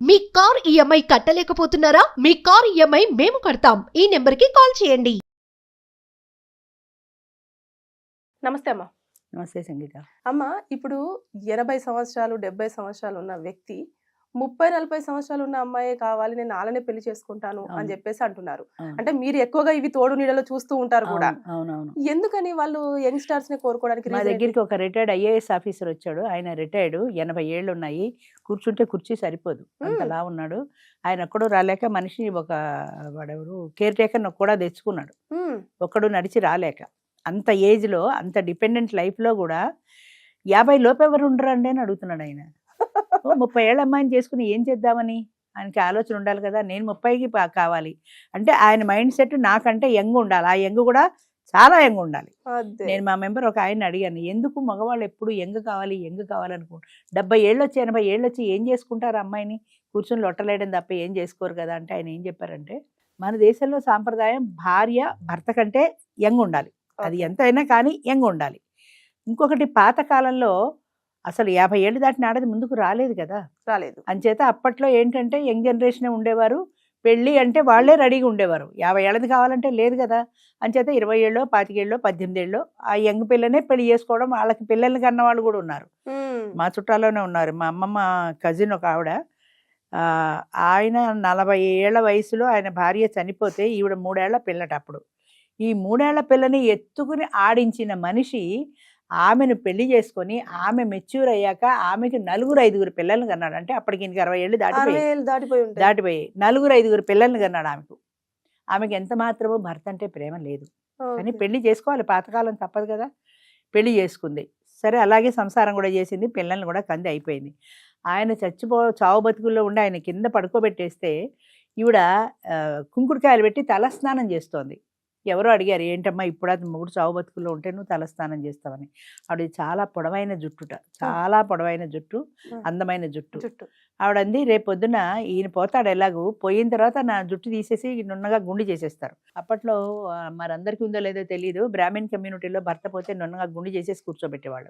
మీ car EMI కట్టలేకపోతున్నారా? మీ car EMI మేము కడతాం. ఈ నెంబర్కి కాల్ చేయండి. నమస్తే అమ్మ. నమస్తే సంగీత. అమ్మ, ఇప్పుడు 80 సంవత్సరాలు 70 సంవత్సరాలు ఉన్న వ్యక్తి 30-40 సంవత్సరాలు ఉన్న అమ్మాయే కావాలి, నేను ఆలనే పెళ్లి చేసుకుంటాను అని చెప్పేసి అంటున్నారు. అంటే మీరు ఎక్కువగా ఇవి తోడు నీడలో చూస్తూ ఉంటారు కూడా. అవునవును. ఎందుకని వాళ్ళు యంగ్స్టర్స్ ని కోరుకోవడానికి మా దగ్గరికి ఒక రిటైర్డ్ ఐఏఎస్ ఆఫీసర్ వచ్చాడు. ఆయన రిటైర్డ్, 80 ఏళ్ళు ఉన్నాయి. కూర్చుంటే కుర్చీ సరిపోదు, అంతలా ఉన్నాడు. ఆయన ఒక్కడు రాలేక మనిషి ఒక వాడెవరు కేర్ టేకర్ కూడా తెచ్చుకున్నాడు. ఒక్కడు నడిచి రాలేక, అంత ఏజ్లో అంత డిపెండెంట్ లైఫ్లో కూడా 50 లోపు ఎవరు ఉండరండి అని అడుగుతున్నాడు ఆయన. 30 ఏళ్ళ అమ్మాయిని చేసుకుని ఏం చేద్దామని ఆయనకి ఆలోచన ఉండాలి కదా. నేను 30కి కావాలి అంటే ఆయన మైండ్ సెట్ నాకంటే యంగ్ ఉండాలి, ఆ యంగ్ కూడా చాలా యంగ్ ఉండాలి. నేను మా మెంబర్ ఒక ఆయన అడిగాను, ఎందుకు మగవాళ్ళు ఎప్పుడు యంగ్ కావాలి అనుకో, 70 ఏళ్ళు వచ్చి 80 ఏళ్ళు వచ్చి ఏం చేసుకుంటారు అమ్మాయిని, కూర్చొని లొట్టలేయడం తప్ప ఏం చేసుకోరు కదా అంటే ఆయన ఏం చెప్పారంటే, మన దేశంలో సాంప్రదాయం భార్య భర్త కంటే యంగ్ ఉండాలి, అది ఎంత అయినా కానీ యంగ్ ఉండాలి. ఇంకొకటి, పాతకాలంలో అసలు 50 ఏళ్ళు దాటిన ఆడది ముందుకు రాలేదు కదా, రాలేదు. అంచేత అప్పట్లో ఏంటంటే యంగ్ జనరేషనే ఉండేవారు. పెళ్ళి అంటే వాళ్ళే రెడీగా ఉండేవారు. 50 ఏళ్ళది కావాలంటే లేదు కదా. అంచేత 20 ఏళ్ళో 25 ఏళ్ళో 18 ఏళ్ళో ఆ యంగ్ పిల్లనే పెళ్లి చేసుకోవడం, వాళ్ళకి పిల్లల్ని కన్న వాళ్ళు కూడా ఉన్నారు. మా చుట్టాలోనే ఉన్నారు. మా అమ్మమ్మ కజిన్ ఒక ఆవిడ, ఆయన 40 ఏళ్ల వయసులో ఆయన భార్య చనిపోతే ఈవిడ 3 ఏళ్ల పిల్లట. అప్పుడు ఈ 3 ఏళ్ల పిల్లని ఎత్తుకుని ఆడించిన మనిషి ఆమెను పెళ్లి చేసుకొని ఆమె మెచ్యూర్ అయ్యాక ఆమెకి 4-5 పిల్లల్ని కన్నాడు. అంటే అప్పటికి ఇంక 60 ఏళ్ళు దాటిపోయి 4-5 పిల్లల్ని కన్నాడు ఆమెకు. ఆమెకి ఎంత మాత్రమో భర్త అంటే ప్రేమ లేదు, కానీ పెళ్లి చేసుకోవాలి, పాతకాలం తప్పదు కదా. పెళ్లి చేసుకుంది, సరే అలాగే సంసారం కూడా చేసింది, పిల్లల్ని కూడా కంది అయిపోయింది. ఆయన చావు బతుకుల్లో ఉండి ఆయన కింద పడుకోబెట్టేస్తే ఈవిడ కుంకుడుకాయలు పెట్టి తలస్నానం చేస్తోంది. ఎవరో అడిగారు, ఏంటమ్మా ఇప్పుడు అది మొగుడు చావు బతుకుల్లో ఉంటే నువ్వు తలస్నానం చేస్తావని. ఆవిడ చాలా పొడవైన జుట్టుట, చాలా పొడవైన జుట్టు, అందమైన జుట్టు. ఆవిడ అంది, రేపొద్దున ఈయన పోతాడు, ఎలాగూ పోయిన తర్వాత నా జుట్టు తీసేసి నున్నగా గుండు చేసేస్తారు. అప్పట్లో మరందరికీ ఉందో లేదో తెలియదు, బ్రాహ్మణ్ కమ్యూనిటీలో భర్త పోతే నున్నగా గుండు చేసేసి కూర్చోబెట్టేవాళ్ళు.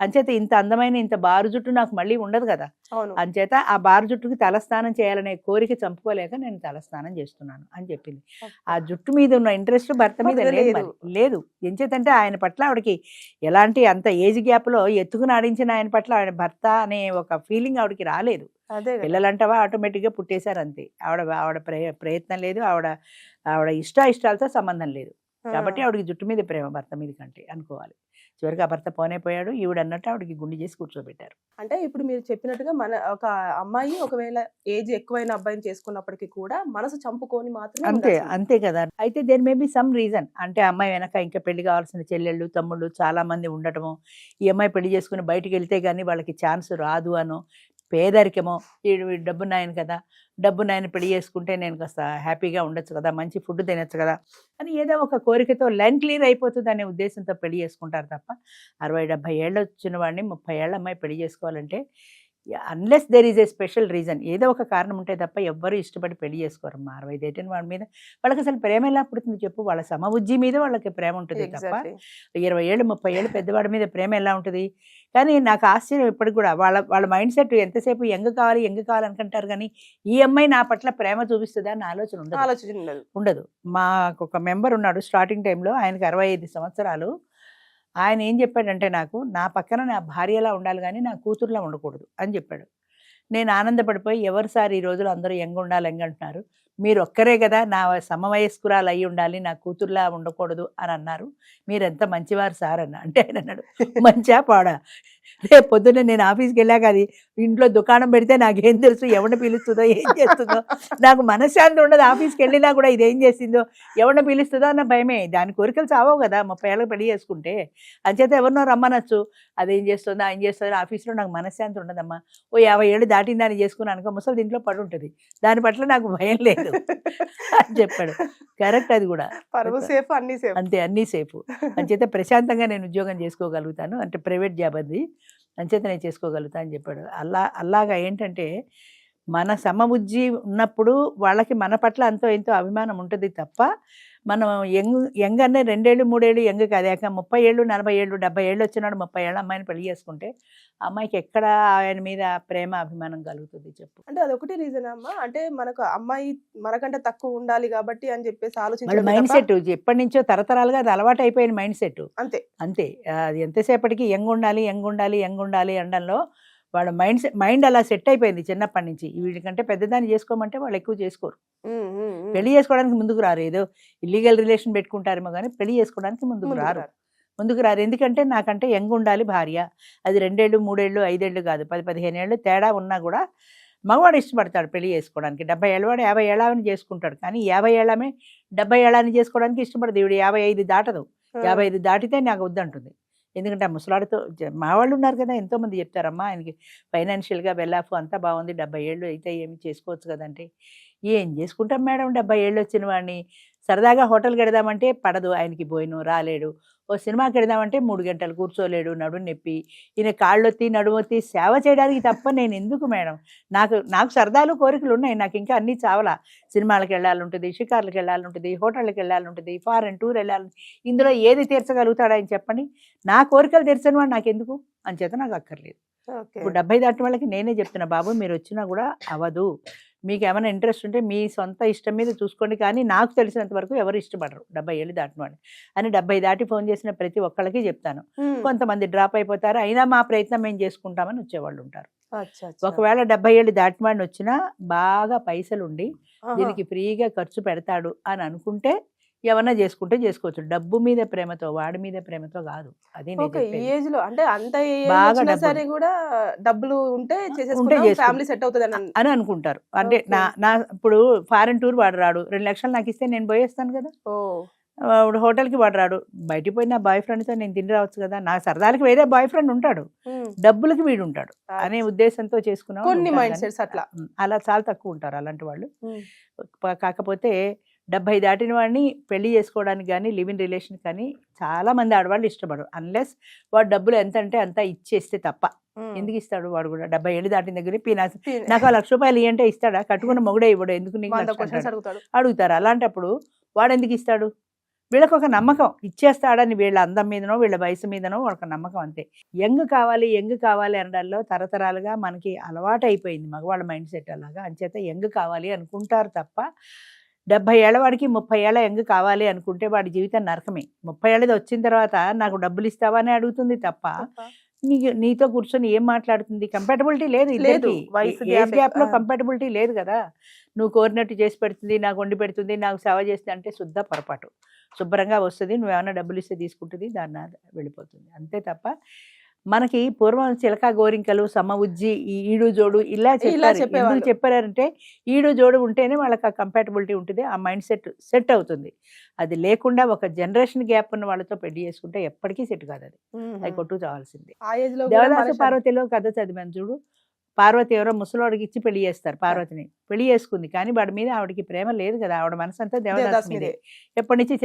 అంచేత ఇంత అందమైన ఇంత బారు జుట్టు నాకు మళ్ళీ ఉండదు కదా. అంచేత ఆ బారు జుట్టుకి తలస్నానం చేయాలనే కోరిక చంపుకోలేక నేను తలస్నానం చేస్తున్నాను అని చెప్పింది. ఆ జుట్టు మీద ఉన్న ఇంట్రెస్ట్ భర్త మీద లేదు. ఎంచేతంటే ఆయన పట్ల ఆవిడకి ఎలాంటి అంత ఏజ్ గ్యాప్ లో ఎత్తుకుని ఆడించిన ఆయన పట్ల ఆయన భర్త అనే ఒక ఫీలింగ్ ఆవిడకి రాలేదు. పిల్లలంటవా ఆటోమేటిక్ గా పుట్టేశారు అంతే. ఆవిడ ప్రయత్నం లేదు, ఆవిడ ఇష్టాలతో సంబంధం లేదు. కాబట్టి ఆవిడకి జుట్టు మీద ప్రేమ భర్త మీద కంటే అనుకోవాలి. చివరికి ఆ భర్త పోయాడు, ఈవిడ అన్నట్టు ఆవిడకి గుండె చేసి కూర్చోబెట్టారు. అంటే ఇప్పుడు మీరు చెప్పినట్టుగా మన ఒక అమ్మాయి ఒకవేళ ఏజ్ ఎక్కువైన అబ్బాయిని చేసుకున్నప్పటికీ కూడా మనసు చంపుకొని మాత్రం అంతే కదా. అయితే there may be some reason. అంటే అమ్మాయి వెనక ఇంకా పెళ్లి కావాల్సిన చెల్లెళ్ళు తమ్ముళ్ళు చాలా మంది ఉండటము, ఈ అమ్మాయి పెళ్లి చేసుకుని బయటికి వెళ్తే గానీ వాళ్ళకి ఛాన్స్ రాదు అనో, పేదరికమో, డబ్బు నాయన కదా, డబ్బు నాయన పెళ్లి చేసుకుంటే నేను కాస్త హ్యాపీగా ఉండొచ్చు కదా, మంచి ఫుడ్ తినచ్చు కదా అని ఏదో ఒక కోరికతో లైన్ క్లియర్ అయిపోతుంది అనే ఉద్దేశంతో పెళ్లి చేసుకుంటారు తప్ప 60-70 ఏళ్ళు వచ్చిన వాడిని 30 ఏళ్ళ అమ్మాయి పెళ్లి చేసుకోవాలంటే unless there is a special reason, ఏదో ఒక కారణం ఉంటే తప్ప ఎవ్వరూ ఇష్టపడి పెళ్లి చేసుకోరమ్మా. 60 దాటిన వాడి మీద వాళ్ళకి అసలు ప్రేమ ఎలా పుడుతుంది చెప్పు? వాళ్ళ సమబుద్ధి మీద వాళ్ళకి ప్రేమ ఉంటుంది తప్ప 20 ఏళ్ళు 30 ఏళ్ళు పెద్దవాడి మీద ప్రేమ ఎలా ఉంటుంది? కానీ నాకు ఆశ్చర్యం ఇప్పటికి కూడా, వాళ్ళ మైండ్ సెట్ ఎంతసేపు యంగ్ కావాలి అనుకుంటారు, కానీ ఈ అమ్మాయి నా పట్ల ప్రేమ చూపిస్తుందా అని ఆలోచన ఉండదు. మాకు ఒక మెంబర్ ఉన్నాడు స్టార్టింగ్ టైంలో, ఆయనకి 65 సంవత్సరాలు. ఆయన ఏం చెప్పాడంటే, నాకు నా పక్కన నా భార్యలా ఉండాలి కానీ నా కూతురులా ఉండకూడదు అని చెప్పాడు. నేను ఆనందపడిపోయి, ఎవరు సార్ ఈ రోజులు అందరూ యంగ్ ఉండాలి అంటున్నారు, మీరు ఒక్కరే కదా నా సమవయస్కురాలు అయి ఉండాలి, నా కూతురులా ఉండకూడదు అని అన్నారు, మీరు ఎంత మంచివారు సార్ అన్న. అంటే ఆయన అన్నాడు, మంచా పాడా, రేపు పొద్దున్న నేను ఆఫీస్కి వెళ్ళాక అది ఇంట్లో దుకాణం పెడితే నాకేం తెలుసు, ఎవరిని పిలుస్తుందో ఏం చేస్తుందో, నాకు మనశ్శాంతి ఉండదు. ఆఫీస్కి వెళ్ళినా కూడా ఇదేం చేసిందో ఎవరిని పిలుస్తుందో అన్న భయమే. దాని కోరికలు చావవు కదా 30 ఏళ్ళకి పెళ్లి చేసుకుంటే. అంచేత ఎవరినో రమ్మనొచ్చు, అదేం చేస్తుందో ఆయన చేస్తుందో, ఆఫీస్లో నాకు మనశ్శాంతి ఉండదమ్మా. ఓ 50 ఏళ్ళు దాటిన దాన్ని చేసుకున్నాను అనుకో, ముసలి దీంట్లో పడి ఉంటుంది, దాని పట్ల నాకు భయం లేదు అని చెప్పాడు. కరెక్ట్, అది కూడా అంతే, అన్నీ సేఫ్. అంచేత ప్రశాంతంగా నేను ఉద్యోగం చేసుకోగలుగుతాను, అంటే ప్రైవేట్ జాబ్ అది, అంచేత నేను చేసుకోగలుగుతా అని చెప్పాడు. అలాగా ఏంటంటే మన సమబుద్ధి ఉన్నప్పుడు వాళ్ళకి మన పట్ల అంతో ఎంతో అభిమానం ఉంటుంది తప్ప, మనం యంగ్ అనే 2 ఏళ్ళు 3 ఏళ్ళు యంగ్ కాదాక 30 ఏళ్ళు 40 ఏళ్ళు 70 ఏళ్ళు వచ్చినాడు 30 ఏళ్ళ అమ్మాయిని పెళ్లి చేసుకుంటే అమ్మాయికి ఎక్కడ ఆయన మీద ప్రేమ అభిమానం కలుగుతుంది చెప్పు? అంటే అదొకటి రీజన్ అమ్మా. అంటే మనకు అమ్మాయి మనకంటే తక్కువ ఉండాలి కాబట్టి అని చెప్పేసి వాళ్ళ ఆలోచించడం మైండ్ తప్ప. సెట్ ఎప్పటి నుంచో తరతరాలుగా అది అలవాటు అయిపోయిన మైండ్ సెట్ అంతే. అంతే. అది ఎంతసేపటికి యంగ్ ఉండాలి యంగ్ ఉండాలి యంగ్ ఉండాలి అనడంలో వాళ్ళ మైండ్ అలా సెట్ అయిపోయింది చిన్నప్పటి నుంచి. వీళ్ళకంటే పెద్దదాన్ని చేసుకోమంటే వాళ్ళు ఎక్కువ చేసుకోరు. పెళ్లి చేసుకోవడానికి ముందుకు రారు. ఏదో ఇల్లీగల్ రిలేషన్ పెట్టుకుంటారేమో కానీ పెళ్లి చేసుకోవడానికి ముందుకు రారు. ఎందుకంటే నాకంటే యంగ్ ఉండాలి భార్య. అది 2 ఏళ్ళు 3 ఏళ్ళు 5 ఏళ్ళు కాదు, 10-15 ఏళ్ళు తేడా ఉన్నా కూడా మగవాడు ఇష్టపడతాడు పెళ్లి చేసుకోవడానికి. 70 ఏళ్ళవాడు 50 ఏళ్ళని చేసుకుంటాడు, కానీ 50 ఏళ్ళమే 70 ఏళ్ళని చేసుకోవడానికి ఇష్టపడదు. ఈవిడ 55 దాటదు. 55 దాటితే నాకు వద్దంటుంది. ఎందుకంటే ఆ ముసలాడితో మా వాళ్ళు ఉన్నారు కదా, ఎంతోమంది చెప్తారమ్మా ఆయనకి ఫైనాన్షియల్గా వెల్లాఫ్ అంతా బాగుంది, 70 ఏళ్ళు అయితే ఏమి చేసుకోవచ్చు కదంటే. ఏం చేసుకుంటాం మేడం 70 ఏళ్ళు వచ్చిన వాడిని? సరదాగా హోటల్కి వెడదామంటే పడదు ఆయనకి, భోజనం రాలేడు. ఓ సినిమాకి వెడదామంటే 3 గంటలు కూర్చోలేడు, నడుము నొప్పి. ఈయన కాళ్ళొత్తి నడుమొత్తి సేవ చేయడానికి తప్ప నేను ఎందుకు మేడం? నాకు సరదాలు కోరికలు ఉన్నాయి, నాకు ఇంకా అన్నీ చావలా. సినిమాలకు వెళ్ళాలంటుంది, షికార్లకు వెళ్ళాలంటుంది, హోటళ్ళకి వెళ్ళాలంటుంది, ఫారెన్ టూర్ వెళ్ళాలి. ఇందులో ఏది తీర్చగలుగుతాడా అని చెప్పండి. నా కోరికలు తీర్చని వాడు నాకెందుకు? అంచేత నాకు అక్కర్లేదు. ఇప్పుడు 70 దాటిన వాళ్ళకి నేనే చెప్తున్నా, బాబు మీరు వచ్చినా కూడా అవ్వదు, మీకు ఏమైనా ఇంట్రెస్ట్ ఉంటే మీ సొంత ఇష్టం మీద చూసుకోండి, కానీ నాకు తెలిసినంత వరకు ఎవరు ఇష్టపడరు 70 ఏళ్ళు దాటిన వాళ్ళు అని. 70 దాటి ఫోన్ చేసిన ప్రతి ఒక్కళ్ళకి చెప్తాను. కొంతమంది డ్రాప్ అయిపోతారు, అయినా మా ప్రయత్నం మేము చేసుకుంటామని వచ్చేవాళ్ళు ఉంటారు. ఒకవేళ 70 ఏళ్ళు దాటిన వాడిని వచ్చినా బాగా పైసలుండి దీనికి ఫ్రీగా ఖర్చు పెడతాడు అని అనుకుంటే ఏమన్నా చేసుకుంటే చేసుకోవచ్చు. డబ్బు మీద ప్రేమతో, వాడి మీద ప్రేమతో కాదు. అది ఈ ఏజ్ లో అంటే అంత బాగా సరే కూడా డబ్బులు ఉంటే ఫ్యామిలీ సెట్ అవుతుంది అని అనుకుంటారు. అంటే నా ఇప్పుడు ఫారెన్ టూర్ వాడు రాడు, 2 లక్షలు నాకు ఇస్తే నేను పోయేస్తాను కదా. ఇప్పుడు హోటల్కి వాడు రాడు, బయటికి పోయి నా బాయ్ ఫ్రెండ్తో నేను తిని రావచ్చు కదా. నా సరదాలకి వేరే బాయ్ ఫ్రెండ్ ఉంటాడు, డబ్బులకి వీడు ఉంటాడు అనే ఉద్దేశంతో చేసుకున్నాం. కొన్ని మైండ్ సెట్స్ అలా చాలా తక్కువ ఉంటారు అలాంటి వాళ్ళు. కాకపోతే 70 దాటిన వాడిని పెళ్లి చేసుకోవడానికి కానీ లివ్ ఇన్ రిలేషన్ కానీ చాలా మంది ఆడవాళ్ళు ఇష్టపడరు, అన్లెస్ వాడు డబ్బులు ఎంత అంటే అంతా ఇచ్చేస్తే తప్ప. ఎందుకు ఇస్తాడు వాడు కూడా? 70 ఏళ్ళు దాటిన దగ్గర నాకు 1 లక్ష రూపాయలు ఇవ్వంటే ఇస్తాడా? కట్టుకున్న మొగుడే ఇవ్వడు, ఎందుకు నీకు అడుగుతారు. అలాంటప్పుడు వాడు ఎందుకు ఇస్తాడు? వీళ్ళకి ఒక నమ్మకం, ఇచ్చేస్తాడని. వీళ్ళ అందం మీదనో వీళ్ళ వయసు మీదనో వాళ్ళకి నమ్మకం, అంతే. యంగ్ కావాలి అనడాల్లో తరతరాలుగా మనకి అలవాటు అయిపోయింది మగవాళ్ళ మైండ్ సెట్ అలాగా. అంచేత యంగ్ కావాలి అనుకుంటారు తప్ప 70 ఏళ్ళ వాడికి 30 ఏళ్ళ యంగ్ కావాలి అనుకుంటే వాడి జీవితం నరకమే. 30 ఏళ్ళది వచ్చిన తర్వాత నాకు డబ్బులు ఇస్తావా అని అడుగుతుంది తప్ప నీతో కూర్చొని ఏం మాట్లాడుతుంది? కంపాటబిలిటీ లేదు, ఏజ్ గ్యాప్ లో కంపాటబిలిటీ లేదు కదా. నువ్వు కోరినట్టు చేసి పెడుతుంది, నాకు వండి పెడుతుంది, నాకు సేవ చేస్తుంది అంటే శుద్ధ పొరపాటు. శుభ్రంగా వస్తుంది, నువ్వేమైనా డబ్బులు ఇస్తే తీసుకుంటుంది, దాన్ని వెళ్ళిపోతుంది, అంతే తప్ప. మనకి పూర్వం చిలక గోరింకలు, సమ ఉజ్జి, ఈడు జోడు ఇలా చెప్పారంటే ఈడు జోడు ఉంటేనే వాళ్ళకి ఆ కంపాటబిలిటీ ఉంటుంది, ఆ మైండ్ సెట్ అవుతుంది. అది లేకుండా ఒక జనరేషన్ గ్యాప్ ఉన్న వాళ్ళతో పెళ్లి చేసుకుంటే ఎప్పటికీ సెట్ కాదు. అది కొట్టు చావాల్సిందే. దేవదాసు పార్వతిలో కథ చదివాను చూడు. పార్వతి ఎవరో ముసలోడికి ఇచ్చి పెళ్లి చేస్తారు, పార్వతిని పెళ్లి చేసుకుంది, కానీ వాడి మీద ఆవిడకి ప్రేమ లేదు కదా. ఆవిడ మనసు అంతా దేవదాసు మీదే,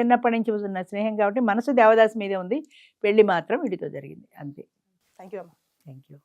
చిన్నప్పటి నుంచి ఉన్న స్నేహం కాబట్టి మనసు దేవదాసు మీదే ఉంది. పెళ్లి మాత్రం వీడితో జరిగింది, అంతే. Thank you. Thank you.